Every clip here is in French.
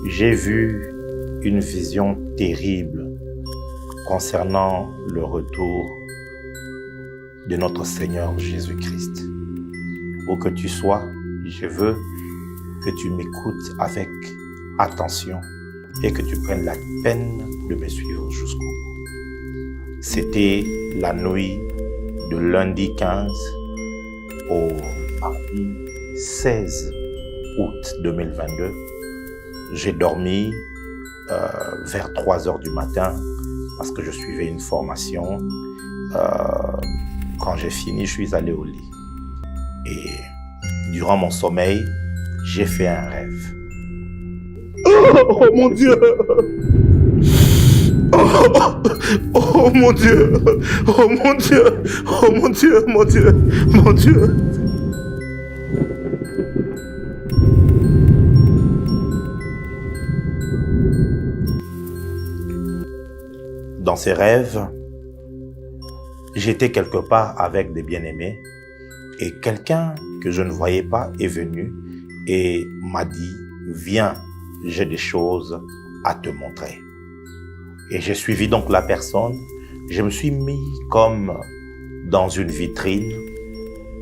J'ai vu une vision terrible concernant le retour de notre Seigneur Jésus-Christ. Où que tu sois, je veux que tu m'écoutes avec attention et que tu prennes la peine de me suivre jusqu'au bout. C'était la nuit de lundi 15 au mardi 16 août 2022. J'ai dormi vers 3 heures du matin parce que je suivais une formation. Quand j'ai fini, je suis allé au lit. Et durant mon sommeil, j'ai fait un rêve. Oh mon Dieu! Oh mon Dieu! Oh mon Dieu! Oh mon Dieu! Mon Dieu! Mon Dieu! Dans ces rêves, j'étais quelque part avec des bien-aimés et quelqu'un que je ne voyais pas est venu et m'a dit « Viens, j'ai des choses à te montrer ». Et j'ai suivi donc la personne, je me suis mis comme dans une vitrine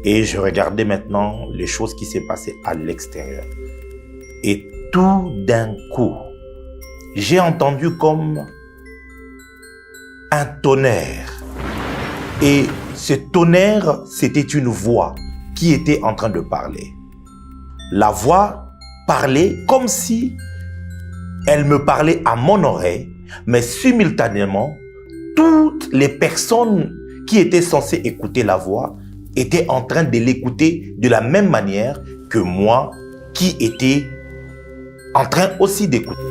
et je regardais maintenant les choses qui s'est passées à l'extérieur. Et tout d'un coup, j'ai entendu comme un tonnerre. Et ce tonnerre, c'était une voix qui était en train de parler. La voix parlait comme si elle me parlait à mon oreille, mais simultanément, toutes les personnes qui étaient censées écouter la voix étaient en train de l'écouter de la même manière que moi qui étais en train aussi d'écouter.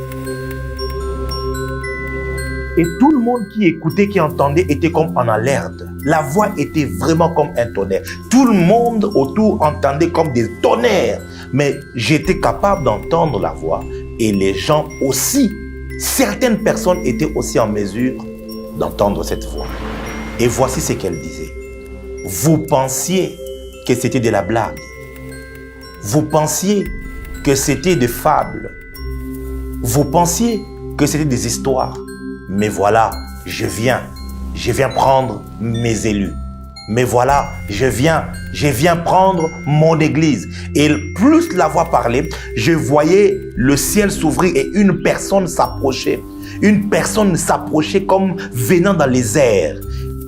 Et tout le monde qui écoutait, qui entendait, était comme en alerte. La voix était vraiment comme un tonnerre. Tout le monde autour entendait comme des tonnerres. Mais j'étais capable d'entendre la voix et les gens aussi. Certaines personnes étaient aussi en mesure d'entendre cette voix. Et voici ce qu'elle disait. Vous pensiez que c'était de la blague. Vous pensiez que c'était des fables. Vous pensiez que c'était des histoires. Mais voilà, je viens prendre mes élus. Mais voilà, je viens prendre mon église. Et plus la voix parlait, je voyais le ciel s'ouvrir et une personne s'approcher. Une personne s'approchait comme venant dans les airs.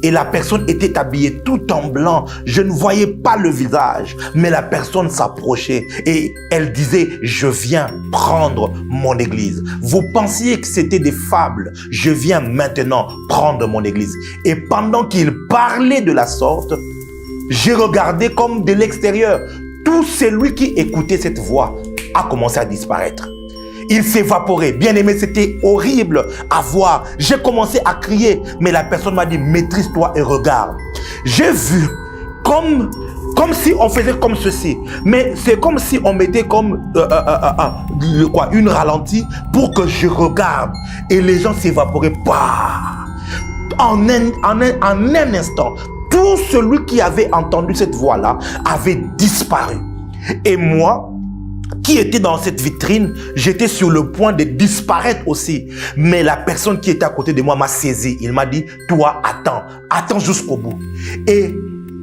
Et la personne était habillée tout en blanc. Je ne voyais pas le visage, mais la personne s'approchait et elle disait « Je viens prendre mon église ». Vous pensiez que c'était des fables. Je viens maintenant prendre mon église. Et pendant qu'il parlait de la sorte, j'ai regardé comme de l'extérieur. Tout celui qui écoutait cette voix a commencé à disparaître. Il s'évaporait. Bien aimé, c'était horrible à voir. J'ai commencé à crier, mais la personne m'a dit, maîtrise-toi et regarde. J'ai vu comme si on faisait comme ceci. Mais c'est comme si on mettait comme une ralentie pour que je regarde. Et les gens s'évaporaient. En un instant, tout celui qui avait entendu cette voix-là avait disparu. Et moi, qui était dans cette vitrine, j'étais sur le point de disparaître aussi. Mais la personne qui était à côté de moi m'a saisi. Il m'a dit, toi, attends jusqu'au bout. Et,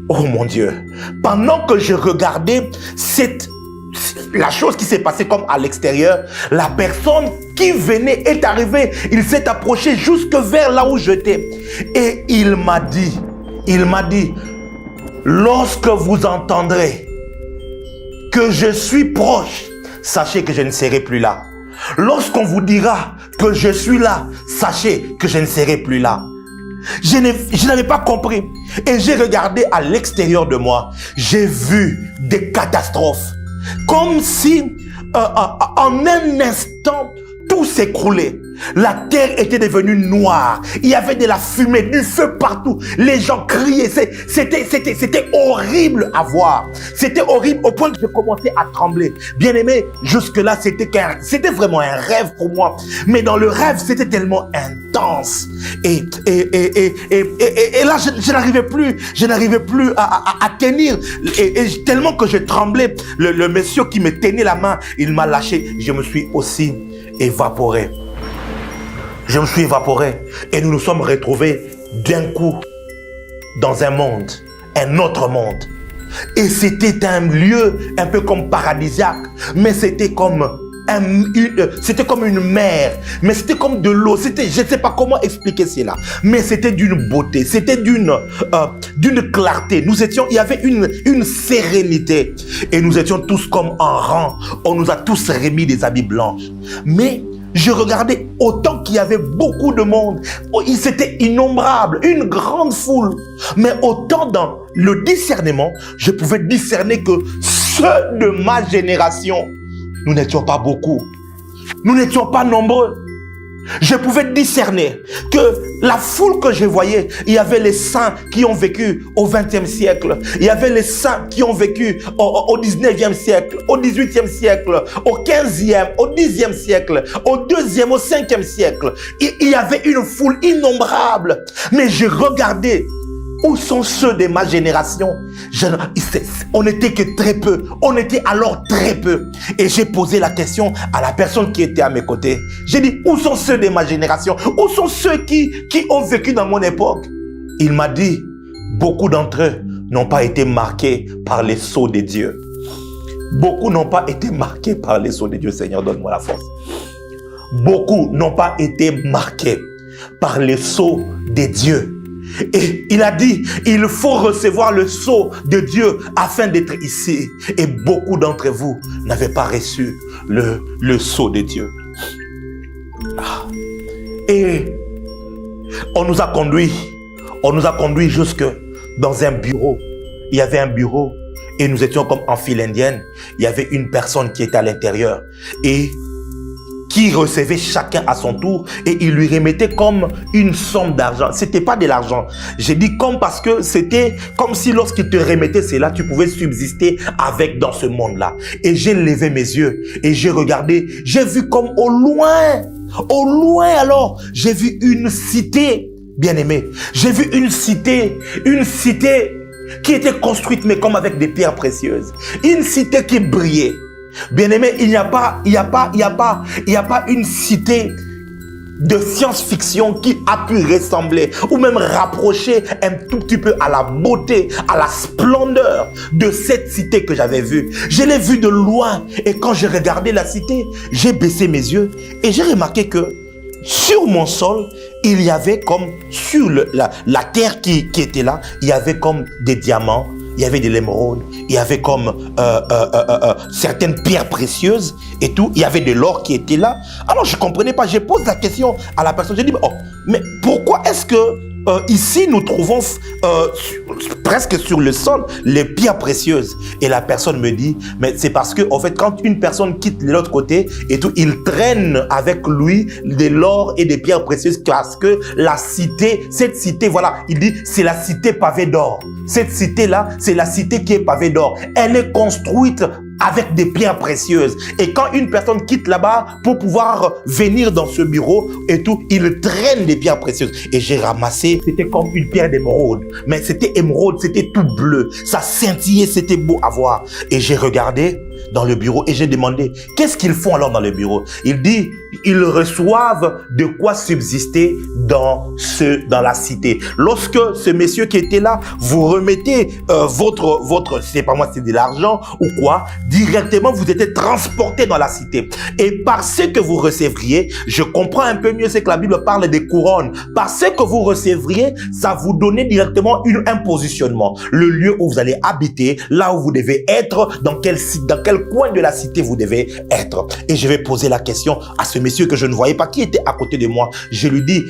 oh mon Dieu, pendant que je regardais la chose qui s'est passée comme à l'extérieur, la personne qui venait est arrivée. Il s'est approché jusque vers là où j'étais. Et il m'a dit, lorsque vous entendrez que je suis proche, sachez que je ne serai plus là. Lorsqu'on vous dira que je suis là, sachez que je ne serai plus là. Je n'avais pas compris. Et j'ai regardé à l'extérieur de moi. J'ai vu des catastrophes. Comme si, en un instant, tout s'écroulait. La terre était devenue noire. Il y avait de la fumée, du feu partout. Les gens criaient. C'était horrible à voir. C'était horrible au point que je commençais à trembler. Bien aimé, jusque-là, c'était vraiment un rêve pour moi. Mais dans le rêve, c'était tellement intense. Et là, je n'arrivais plus à tenir. Et tellement que je tremblais, le monsieur qui me tenait la main, il m'a lâché. Je me suis aussi évaporé. Je me suis évaporé et nous nous sommes retrouvés d'un coup dans un monde, un autre monde. Et c'était un lieu un peu comme paradisiaque, mais c'était comme une mer, mais c'était comme de l'eau. Je ne sais pas comment expliquer cela, mais c'était d'une beauté, c'était d'une clarté. Il y avait une sérénité et nous étions tous comme en rang. On nous a tous remis des habits blancs. Mais je regardais autant qu'il y avait beaucoup de monde. C'était innombrable, une grande foule. Mais autant dans le discernement, je pouvais discerner que ceux de ma génération, nous n'étions pas beaucoup. Nous n'étions pas nombreux. Je pouvais discerner que la foule que je voyais, il y avait les saints qui ont vécu au XXe siècle. Il y avait les saints qui ont vécu au XIXe siècle, au XVIIIe siècle, au XVe, au Xe siècle, au IIe, au Ve siècle. Il y avait une foule innombrable. Mais je regardais. Où sont ceux de ma génération? On n'était que très peu. On était alors très peu. Et j'ai posé la question à la personne qui était à mes côtés. J'ai dit, où sont ceux de ma génération? Où sont ceux qui ont vécu dans mon époque? Il m'a dit, beaucoup d'entre eux n'ont pas été marqués par les sceaux de Dieu. Beaucoup n'ont pas été marqués par les sceaux de Dieu. Seigneur, donne-moi la force. Beaucoup n'ont pas été marqués par les sceaux de Dieu. Et il a dit, il faut recevoir le sceau de Dieu afin d'être ici. Et beaucoup d'entre vous n'avaient pas reçu le sceau de Dieu. Et on nous a conduits jusque dans un bureau. Il y avait un bureau et nous étions comme en file indienne. Il y avait une personne qui était à l'intérieur et qui recevait chacun à son tour et il lui remettait comme une somme d'argent. C'était pas de l'argent. J'ai dit comme parce que c'était comme si lorsqu'il te remettait cela, tu pouvais subsister avec dans ce monde-là. Et j'ai levé mes yeux et j'ai regardé. J'ai vu comme au loin alors, j'ai vu une cité, bien-aimée. J'ai vu une cité qui était construite mais comme avec des pierres précieuses. Une cité qui brillait. Bien-aimé, il n'y a pas une cité de science-fiction qui a pu ressembler ou même rapprocher un tout petit peu à la beauté, à la splendeur de cette cité que j'avais vue. Je l'ai vue de loin et quand j'ai regardé la cité, j'ai baissé mes yeux et j'ai remarqué que sur mon sol, il y avait comme sur la terre qui était là, il y avait comme des diamants. Il y avait de l'émeraude, il y avait comme certaines pierres précieuses et tout. Il y avait de l'or qui était là. Alors je ne comprenais pas. Je pose la question à la personne. Je dis, mais pourquoi est-ce que ici nous trouvons presque sur le sol les pierres précieuses? Et la personne me dit, mais c'est parce que en fait quand une personne quitte de l'autre côté et tout, il traîne avec lui de l'or et des pierres précieuses parce que cette cité, voilà, il dit c'est la cité pavée d'or. Cette cité-là, c'est la cité qui est pavée d'or. Elle est construite avec des pierres précieuses. Et quand une personne quitte là-bas pour pouvoir venir dans ce bureau et tout, il traîne des pierres précieuses. Et j'ai ramassé, c'était comme une pierre d'émeraude. Mais c'était émeraude, c'était tout bleu. Ça scintillait, c'était beau à voir. Et j'ai regardé dans le bureau et j'ai demandé, qu'est-ce qu'ils font alors dans le bureau? Il dit, ils reçoivent de quoi subsister dans la cité. Lorsque ce monsieur qui était là, vous remettez votre, c'est pas moi, c'est de l'argent ou quoi, directement vous êtes transporté dans la cité. Et par ce que vous recevriez, je comprends un peu mieux ce que la Bible parle des couronnes. Par ce que vous recevriez, ça vous donnait directement un positionnement. Le lieu où vous allez habiter, là où vous devez être, dans quel coin de la cité vous devez être. Et je vais poser la question à ce monsieur que je ne voyais pas, qui était à côté de moi. Je lui dis,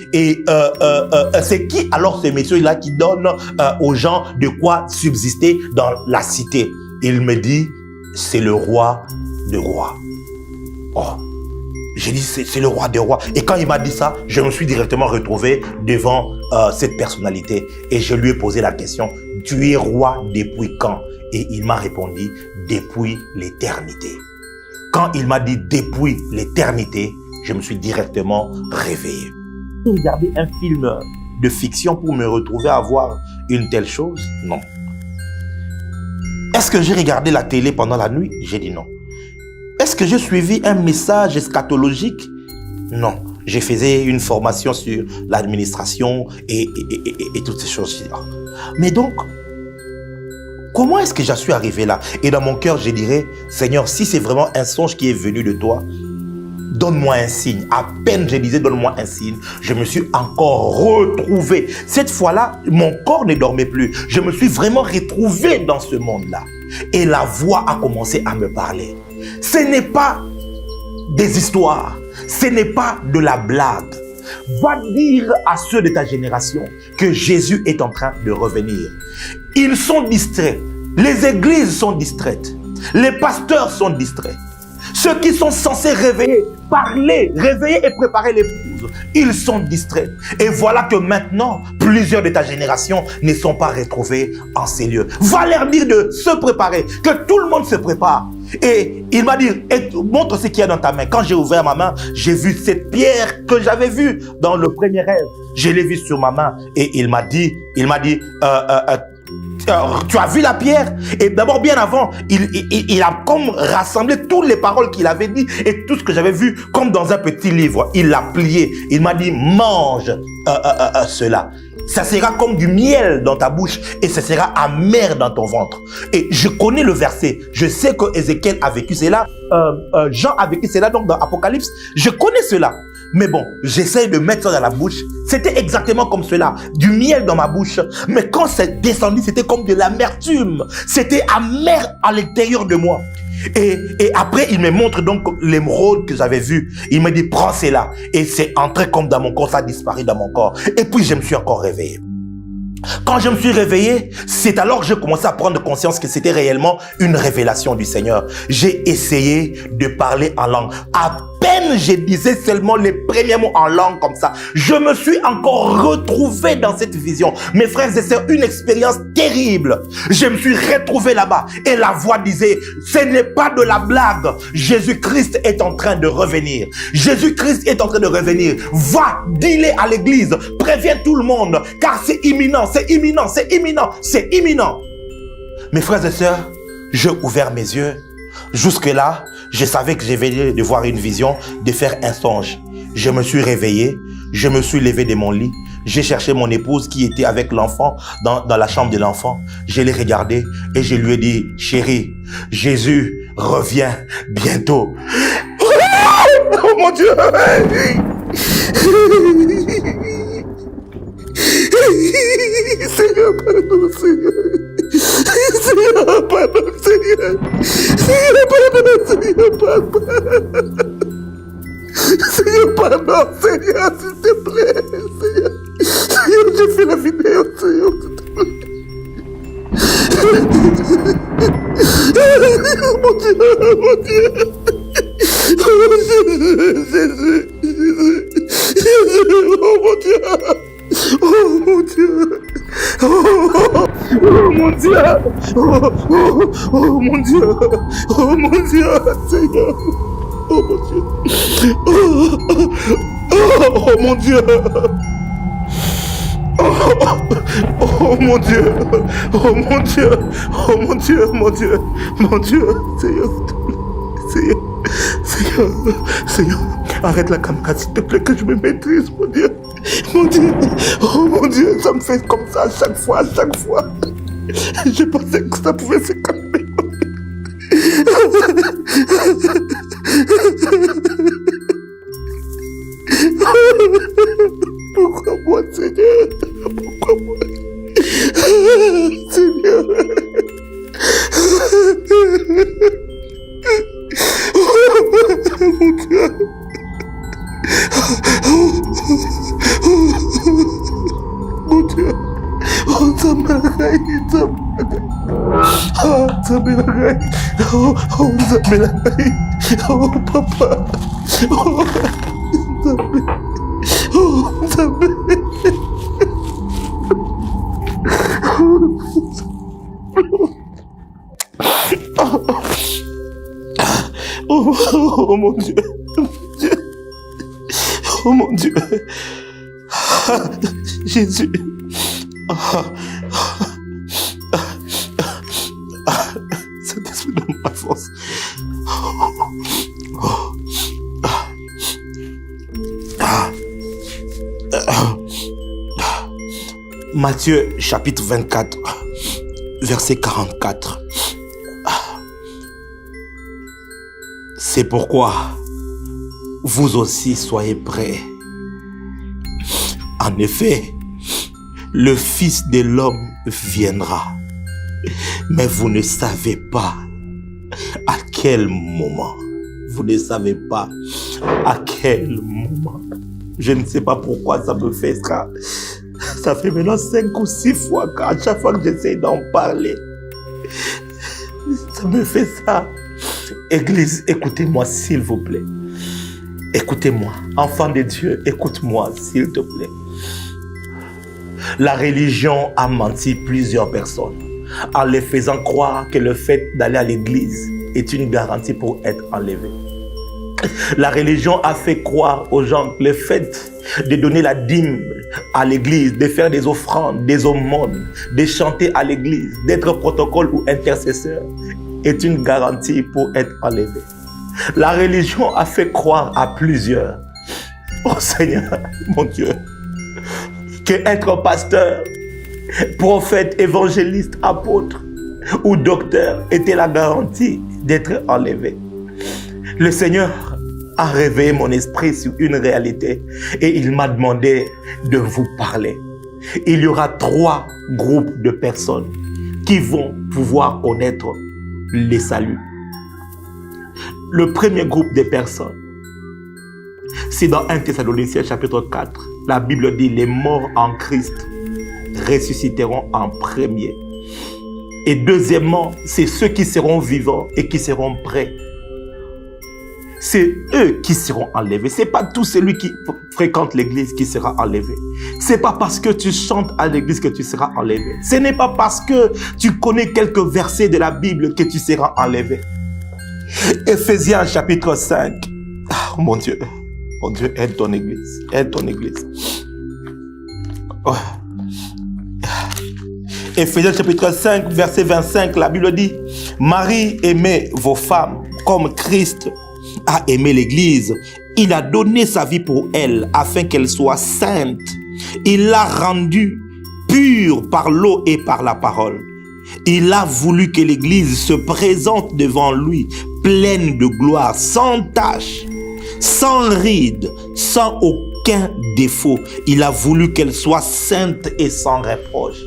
c'est qui alors ce monsieur-là qui donne aux gens de quoi subsister dans la cité? Il me dit, c'est le roi de rois. Oh, J'ai dit, c'est le roi des rois. Et quand il m'a dit ça, je me suis directement retrouvé devant cette personnalité. Et je lui ai posé la question, tu es roi depuis quand? Et il m'a répondu, depuis l'éternité. Quand il m'a dit depuis l'éternité, je me suis directement réveillé. J'ai regardé un film de fiction pour me retrouver à voir une telle chose? Non. Est-ce que j'ai regardé la télé pendant la nuit? J'ai dit non. Est-ce que j'ai suivi un message eschatologique? Non. J'ai fait une formation sur l'administration et toutes ces choses-là. Mais donc, comment est-ce que j'en suis arrivé là? Et dans mon cœur, je dirais, Seigneur, si c'est vraiment un songe qui est venu de toi, donne-moi un signe. À peine je disais, donne-moi un signe, je me suis encore retrouvé. Cette fois-là, mon corps ne dormait plus. Je me suis vraiment retrouvé dans ce monde-là. Et la voix a commencé à me parler. Ce n'est pas des histoires, ce n'est pas de la blague. Va dire à ceux de ta génération que Jésus est en train de revenir. Ils sont distraits. Les églises sont distraites. Les pasteurs sont distraits. Ceux qui sont censés réveiller, parler, réveiller et préparer l'épouse, ils sont distraits. Et voilà que maintenant, plusieurs de ta génération ne sont pas retrouvés en ces lieux. Va leur dire de se préparer, que tout le monde se prépare. Et il m'a dit, montre ce qu'il y a dans ta main. Quand j'ai ouvert ma main, j'ai vu cette pierre que j'avais vue dans le premier rêve. Je l'ai vue sur ma main et il m'a dit, tu as vu la pierre? Et d'abord, bien avant, il a comme rassemblé toutes les paroles qu'il avait dit et tout ce que j'avais vu comme dans un petit livre. Il l'a plié. Il m'a dit, mange cela. Ça sera comme du miel dans ta bouche et ça sera amer dans ton ventre. Et je connais le verset. Je sais que Ézéchiel a vécu cela. Jean a vécu cela donc dans Apocalypse. Je connais cela. Mais bon, j'essaye de mettre ça dans la bouche. C'était exactement comme cela. Du miel dans ma bouche. Mais quand c'est descendu, c'était comme de l'amertume. C'était amer à l'intérieur de moi. Et après, il me montre donc l'émeraude que j'avais vue. Il me dit, prends cela. Et c'est entré comme dans mon corps, ça a disparu dans mon corps. Et puis, je me suis encore réveillé. Quand je me suis réveillé, c'est alors que j'ai commencé à prendre conscience que c'était réellement une révélation du Seigneur. J'ai essayé de parler en langue. À peine je disais seulement les premiers mots en langue comme ça, je me suis encore retrouvé dans cette vision. Mes frères et sœurs, une expérience terrible. Je me suis retrouvé là-bas et la voix disait, ce n'est pas de la blague. Jésus-Christ est en train de revenir. Jésus-Christ est en train de revenir. Va, dis-le à l'église, préviens tout le monde, car c'est imminent, c'est imminent, c'est imminent, c'est imminent. Mes frères et sœurs, j'ai ouvert mes yeux. Jusque-là, je savais que je venais de voir une vision, de faire un songe. Je me suis réveillé, je me suis levé de mon lit. J'ai cherché mon épouse qui était avec l'enfant dans la chambre de l'enfant. Je l'ai regardé et je lui ai dit, chérie, Jésus revient bientôt. Oh mon Dieu! Seigneur, pardon, Seigneur. Seigneur, pardon, Seigneur. Seigneur, pardon, Seigneur, pardon. Seigneur, pardon, Seigneur, s'il te plaît, Seigneur. Seigneur, j'ai fait la vidéo, Seigneur, s'il te plaît. Oh mon Dieu, oh mon Dieu. Oh Jésus, Jésus, oh mon Dieu. Oh mon Dieu! Oh mon Dieu! Oh mon Dieu! Oh mon Dieu! Seigneur! Oh mon Dieu! Oh mon Dieu! Oh mon Dieu! Oh mon Dieu! Oh mon Dieu! Mon Dieu! Mon Dieu! Seigneur! Seigneur! Seigneur! Seigneur! Arrête la caméra, s'il te plaît, que je me maîtrise, mon Dieu! Mon Dieu, oh mon Dieu, ça me fait comme ça à chaque fois, Je pensais que ça pouvait se calmer. Pourquoi moi, Seigneur? Pourquoi moi? Seigneur. Oh mon Dieu. Mon Dieu, oh Zambelagai, oh Zambelagai, oh Zambelagai, oh Papa, Oh mon Dieu. Oh mon Dieu. Jésus. Saint-Esprit, donne ma force. Matthieu chapitre 24, verset 44. C'est pourquoi vous aussi soyez prêts. En effet, le Fils de l'homme viendra, mais vous ne savez pas à quel moment. Vous ne savez pas à quel moment. Je ne sais pas pourquoi ça me fait ça. Ça fait maintenant 5 ou 6 fois qu'à chaque fois que j'essaie d'en parler, ça me fait ça. Église, écoutez-moi s'il vous plaît. Écoutez-moi. Enfant de Dieu, écoute-moi s'il te plaît. La religion a menti plusieurs personnes en les faisant croire que le fait d'aller à l'église est une garantie pour être enlevé. La religion a fait croire aux gens que le fait de donner la dîme à l'église, de faire des offrandes, des aumônes, de chanter à l'église, d'être protocole ou intercesseur est une garantie pour être enlevé. La religion a fait croire à plusieurs, oh Seigneur, mon Dieu, que être pasteur, prophète, évangéliste, apôtre ou docteur était la garantie d'être enlevé. Le Seigneur a réveillé mon esprit sur une réalité et il m'a demandé de vous parler. Il y aura 3 groupes de personnes qui vont pouvoir connaître les saluts. Le premier groupe de personnes, c'est dans 1 Thessaloniciens chapitre 4. La Bible dit les morts en Christ ressusciteront en premier. Et deuxièmement, c'est ceux qui seront vivants et qui seront prêts. C'est eux qui seront enlevés. C'est pas tout celui qui fréquente l'église qui sera enlevé. C'est pas parce que tu chantes à l'église que tu seras enlevé. Ce n'est pas parce que tu connais quelques versets de la Bible que tu seras enlevé. Éphésiens chapitre 5. Oh mon Dieu, aide ton église. Aide ton église. Oh. Éphésiens chapitre 5, verset 25, la Bible dit, Marie, aimez vos femmes comme Christ a aimé l'église. Il a donné sa vie pour elle afin qu'elle soit sainte. Il l'a rendue pure par l'eau et par la parole. Il a voulu que l'église se présente devant lui pleine de gloire, sans tache, sans ride, sans aucun défaut. Il a voulu qu'elle soit sainte et sans reproche.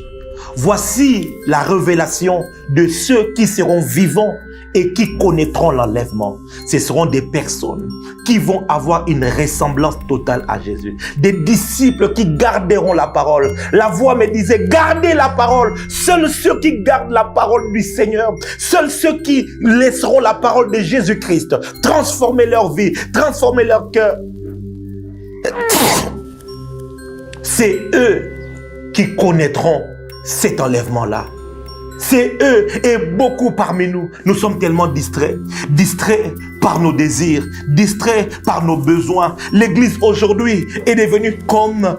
Voici la révélation de ceux qui seront vivants et qui connaîtront l'enlèvement. Ce seront des personnes qui vont avoir une ressemblance totale à Jésus. Des disciples qui garderont la parole. La voix me disait, gardez la parole. Seuls ceux qui gardent la parole du Seigneur, seuls ceux qui laisseront la parole de Jésus-Christ transformer leur vie, transformer leur cœur. C'est eux qui connaîtront cet enlèvement-là. C'est eux et beaucoup parmi nous. Nous sommes tellement distraits. Distraits par nos désirs, distraits par nos besoins. L'église aujourd'hui est devenue comme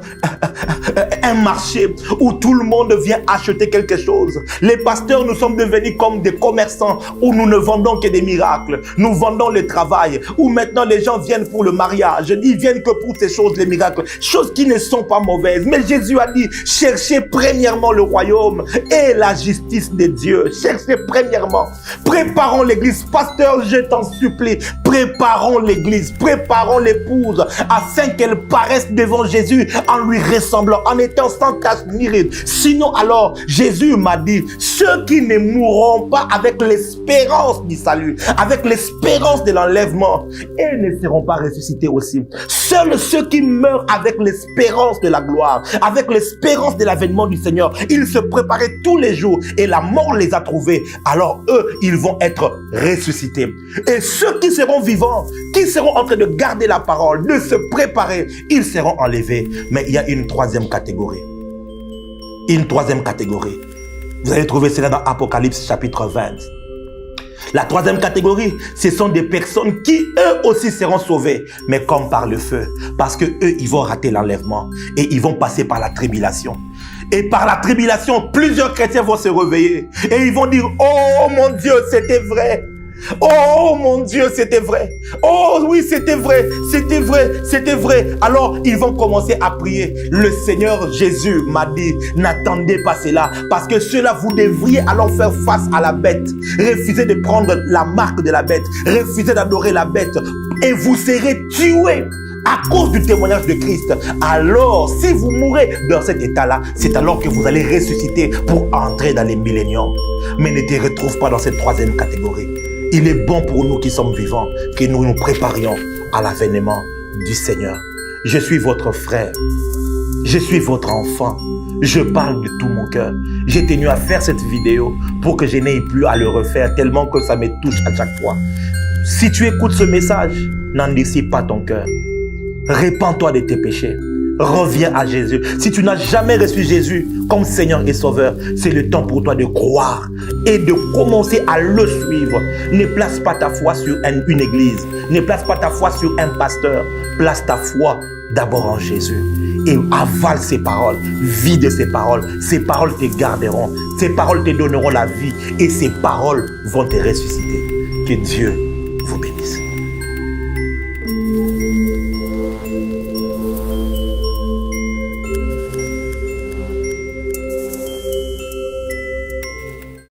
un marché où tout le monde vient acheter quelque chose. Les pasteurs, nous sommes devenus comme des commerçants où nous ne vendons que des miracles. Nous vendons le travail. Où maintenant les gens viennent pour le mariage. Ils viennent que pour ces choses, les miracles. Choses qui ne sont pas mauvaises. Mais Jésus a dit, cherchez premièrement le royaume et la justice de Dieu. Cherchez premièrement. Préparons l'église. Pasteur, je t'en supplie. Préparons l'église. Préparons l'épouse afin qu'elle paraisse devant Jésus en lui ressemblant, en étant sans tache ni ride. Sinon alors, Jésus m'a dit, ceux qui ne mourront pas avec l'espérance du salut, avec l'espérance de l'enlèvement, ils ne seront pas ressuscités aussi. Seuls ceux qui meurent avec l'espérance de la gloire, avec l'espérance de l'avènement du Seigneur, ils se préparaient tous les jours et la mort les a trouvés. Alors eux, ils vont être ressuscités. Et ceux qui seront vivants, qui seront en train de garder la parole, de se préparer, ils seront enlevés. Mais il y a une troisième catégorie. Une troisième catégorie. Vous allez trouver cela dans Apocalypse chapitre 20. La troisième catégorie, ce sont des personnes qui, eux aussi, seront sauvés, mais comme par le feu. Parce que eux, ils vont rater l'enlèvement et ils vont passer par la tribulation. Et par la tribulation, plusieurs chrétiens vont se réveiller et ils vont dire, oh mon Dieu, c'était vrai. Oh mon Dieu, c'était vrai. Oh oui, c'était vrai, c'était vrai, c'était vrai. Alors, ils vont commencer à prier. Le Seigneur Jésus m'a dit, n'attendez pas cela, parce que cela, vous devriez alors faire face à la bête. Refusez de prendre la marque de la bête. Refusez d'adorer la bête. Et vous serez tués à cause du témoignage de Christ. Alors, si vous mourrez dans cet état-là, c'est alors que vous allez ressusciter pour entrer dans les milléniums. Mais ne te retrouve pas dans cette troisième catégorie. Il est bon pour nous qui sommes vivants que nous nous préparions à l'avènement du Seigneur. Je suis votre frère. Je suis votre enfant. Je parle de tout mon cœur. J'ai tenu à faire cette vidéo pour que je n'aie plus à le refaire tellement que ça me touche à chaque fois. Si tu écoutes ce message, n'endurcis pas ton cœur. Répands-toi de tes péchés. Reviens à Jésus. Si tu n'as jamais reçu Jésus comme Seigneur et Sauveur, c'est le temps pour toi de croire et de commencer à le suivre. Ne place pas ta foi sur une église. Ne place pas ta foi sur un pasteur. Place ta foi d'abord en Jésus. Et avale ses paroles. Vis de ses paroles. Ces paroles te garderont. Ces paroles te donneront la vie. Et ces paroles vont te ressusciter. Que Dieu vous bénisse.